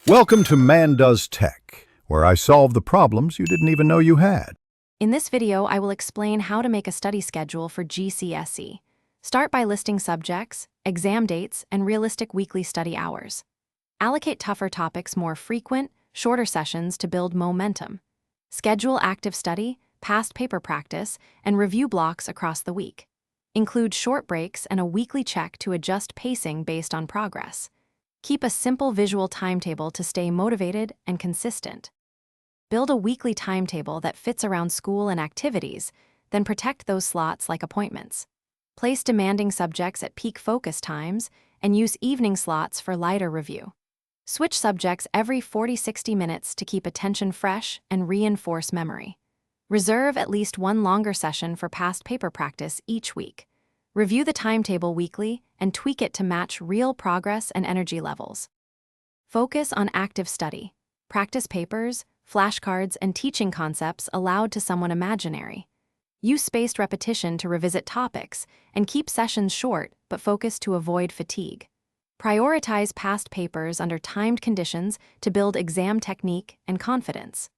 Welcome to Man Does Tech, where I solve the problems you didn't even know you had. In this video, I will explain how to make a study schedule for Gcse. Start by listing subjects, exam dates, and realistic weekly study hours. Allocate tougher topics more frequent, shorter sessions to build momentum. Schedule active study, past paper practice, and review blocks across the week. Include short breaks and a weekly check to adjust pacing based on progress. Keep a simple visual timetable to stay motivated and consistent. Build a weekly timetable that fits around school and activities, then protect those slots like appointments. Place demanding subjects at peak focus times and use evening slots for lighter review. Switch subjects every 40-60 minutes to keep attention fresh and reinforce memory. Reserve at least one longer session for past paper practice each week. Review the timetable weekly and tweak it to match real progress and energy levels. Focus on active study. Practice papers, flashcards, and teaching concepts aloud to someone imaginary. Use spaced repetition to revisit topics and keep sessions short but focused to avoid fatigue. Prioritize past papers under timed conditions to build exam technique and confidence.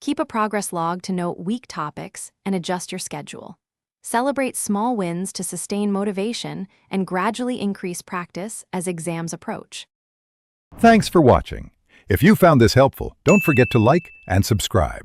Keep a progress log to note weak topics and adjust your schedule. Celebrate small wins to sustain motivation and gradually increase practice as exams approach. Thanks for watching. If you found this helpful, don't forget to like and subscribe.